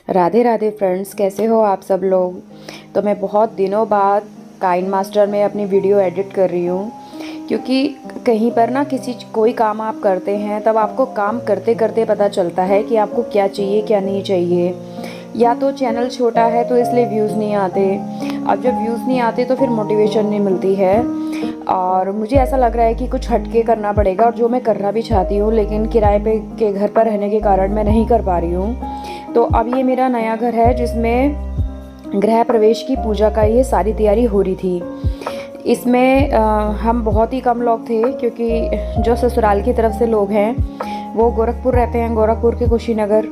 Radhe Radhe friends, कैसे हो आप सब लोग। तो मैं बहुत दिनों बाद काइनमास्टर में अपनी वीडियो एडिट कर रही हूँ, क्योंकि कहीं पर ना कोई काम आप करते हैं तब आपको काम करते करते पता चलता है कि आपको क्या चाहिए क्या नहीं चाहिए। या तो चैनल छोटा है तो इसलिए व्यूज़ नहीं आते, अब जब व्यूज़ नहीं आते तो फिर मोटिवेशन नहीं मिलती है। और मुझे ऐसा लग रहा है कि कुछ हटके करना पड़ेगा, और जो मैं करना भी चाहती हूँ लेकिन किराए पे के घर पर रहने के कारण मैं नहीं कर पा रही हूँ। तो अब ये मेरा नया घर है जिसमें गृह प्रवेश की पूजा का ये सारी तैयारी हो रही थी। इसमें हम बहुत ही कम लोग थे, क्योंकि जो ससुराल की तरफ से लोग हैं वो गोरखपुर रहते हैं, गोरखपुर के कुशीनगर।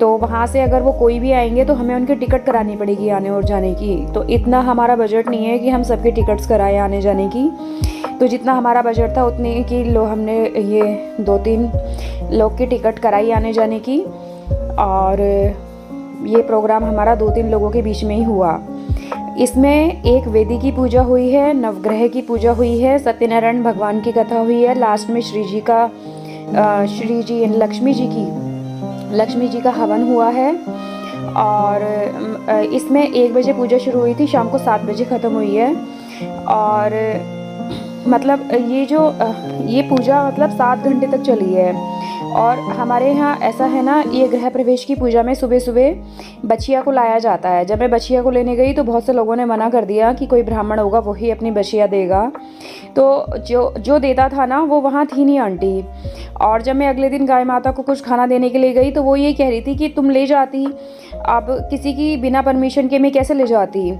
तो वहाँ से अगर वो कोई भी आएंगे तो हमें उनकी टिकट करानी पड़ेगी आने और जाने की। तो इतना हमारा बजट नहीं है कि हम सबके टिकट्स कराएं आने जाने की। तो जितना हमारा बजट था उतने की हमने ये 2-3 लोग की टिकट कराई आने जाने की। और ये प्रोग्राम हमारा 2-3 लोगों के बीच में ही हुआ। इसमें एक वेदी की पूजा हुई है, नवग्रह की पूजा हुई है, सत्यनारायण भगवान की कथा हुई है, लास्ट में लक्ष्मी जी का हवन हुआ है। और इसमें 1 बजे पूजा शुरू हुई थी, शाम को 7 बजे ख़त्म हुई है। और मतलब ये पूजा मतलब 7 घंटे तक चली है। और हमारे यहाँ ऐसा है ना, ये गृह प्रवेश की पूजा में सुबह सुबह बछिया को लाया जाता है। जब मैं बछिया को लेने गई तो बहुत से लोगों ने मना कर दिया कि कोई ब्राह्मण होगा वही अपनी बछिया देगा। तो जो देता था ना वो वहाँ थी नहीं आंटी। और जब मैं अगले दिन गाय माता को कुछ खाना देने के लिए गई तो वो ये कह रही थी कि तुम ले जाती, अब किसी की बिना परमिशन के मैं कैसे ले जाती।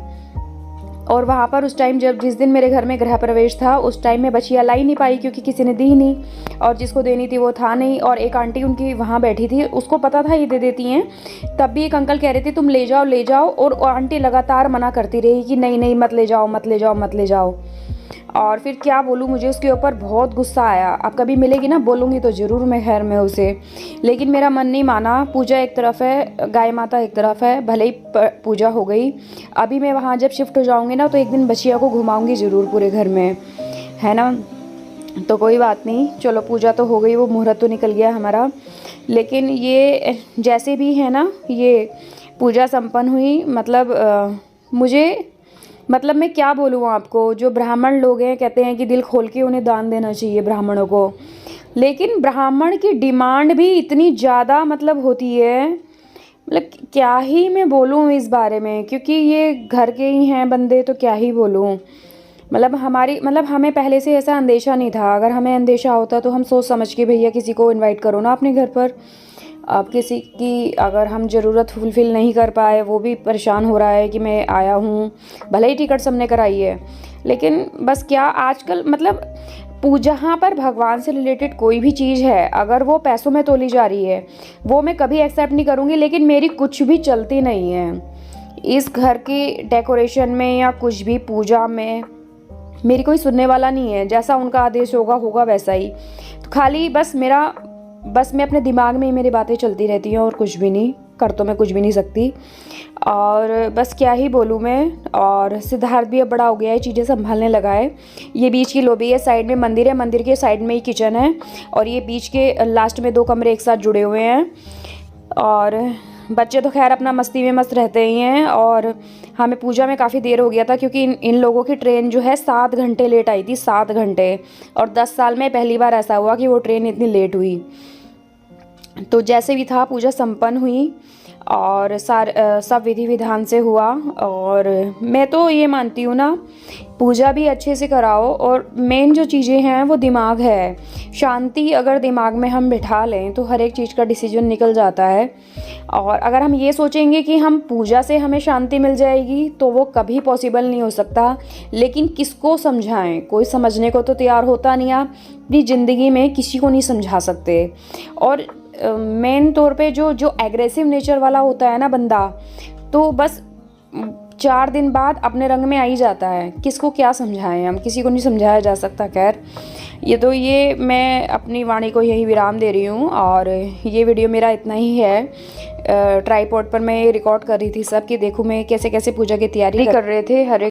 और वहाँ पर उस टाइम जिस दिन मेरे घर में गृह प्रवेश था उस टाइम में बछिया ला ही नहीं पाई, क्योंकि किसी ने दी ही नहीं, और जिसको देनी थी वो था नहीं। और एक आंटी उनकी वहाँ बैठी थी, उसको पता था ये दे देती हैं, तब भी एक अंकल कह रहे थे तुम ले जाओ ले जाओ। और आंटी लगातार मना करती रही कि नहीं नहीं मत ले जाओ मत ले जाओ मत ले जाओ। और फिर क्या बोलूँ, मुझे उसके ऊपर बहुत गुस्सा आया। अब कभी मिलेगी ना बोलूँगी तो ज़रूर मैं खैर में उसे, लेकिन मेरा मन नहीं माना। पूजा एक तरफ है, गाय माता एक तरफ है, भले ही पूजा हो गई। अभी मैं वहाँ जब शिफ्ट हो जाऊँगी ना तो एक दिन बछिया को घुमाऊँगी ज़रूर पूरे घर में, है ना। तो कोई बात नहीं, चलो पूजा तो हो गई, वो मुहूर्त तो निकल गया हमारा। लेकिन ये जैसे भी है ना, ये पूजा संपन्न हुई। मतलब मैं क्या बोलूँ आपको, जो ब्राह्मण लोग हैं कहते हैं कि दिल खोल के उन्हें दान देना चाहिए ब्राह्मणों को, लेकिन ब्राह्मण की डिमांड भी इतनी ज़्यादा होती है। मतलब क्या ही मैं बोलूँ इस बारे में, क्योंकि ये घर के ही हैं बंदे तो क्या ही बोलूँ। हमें पहले से ऐसा अंदेशा नहीं था। अगर हमें अंदेशा होता तो हम सोच समझ के भैया किसी को इनवाइट करो ना अपने घर पर। अब किसी की अगर हम ज़रूरत फुलफ़िल नहीं कर पाए, वो भी परेशान हो रहा है कि मैं आया हूँ, भले ही टिकट सबने कराई है, लेकिन बस क्या आजकल जहाँ पर भगवान से रिलेटेड कोई भी चीज़ है अगर वो पैसों में तोली जा रही है वो मैं कभी एक्सेप्ट नहीं करूँगी। लेकिन मेरी कुछ भी चलती नहीं है इस घर की डेकोरेशन में या कुछ भी पूजा में, मेरी कोई सुनने वाला नहीं है। जैसा उनका आदेश होगा वैसा ही। तो खाली बस मैं अपने दिमाग में ही मेरी बातें चलती रहती हैं, और कुछ भी नहीं कर, तो मैं कुछ भी नहीं सकती। और बस क्या ही बोलूँ मैं। और सिद्धार्थ भी अब बड़ा हो गया है, चीज़ें संभालने लगा है। ये बीच की लॉबी है, साइड में मंदिर है, मंदिर के साइड में ही किचन है, और ये बीच के लास्ट में 2 कमरे एक साथ जुड़े हुए हैं। और बच्चे तो खैर अपना मस्ती में मस्त रहते ही हैं। और हमें पूजा में काफ़ी देर हो गया था, क्योंकि इन लोगों की ट्रेन जो है 7 घंटे लेट आई थी, 7 घंटे। और 10 साल में पहली बार ऐसा हुआ कि वो ट्रेन इतनी लेट हुई। तो जैसे भी था पूजा संपन्न हुई और सब विधि विधान से हुआ। और मैं तो ये मानती हूँ ना, पूजा भी अच्छे से कराओ, और मेन जो चीज़ें हैं वो दिमाग है। शांति अगर दिमाग में हम बिठा लें तो हर एक चीज़ का डिसीजन निकल जाता है। और अगर हम ये सोचेंगे कि हम पूजा से हमें शांति मिल जाएगी तो वो कभी पॉसिबल नहीं हो सकता। लेकिन किसको समझाएं, कोई समझने को तो तैयार होता नहीं। आप अपनी ज़िंदगी में किसी को नहीं समझा सकते। और मेन तौर पे जो एग्रेसिव नेचर वाला होता है ना बंदा, तो बस 4 दिन बाद अपने रंग में आ ही जाता है। किसको क्या समझाएं, हम किसी को नहीं समझाया जा सकता। खैर ये मैं अपनी वाणी को यही विराम दे रही हूँ। और ये वीडियो मेरा इतना ही है। ट्राईपॉड पर मैं रिकॉर्ड कर रही थी सब कि देखो मैं कैसे कैसे पूजा की तैयारी कर रहे थे। हर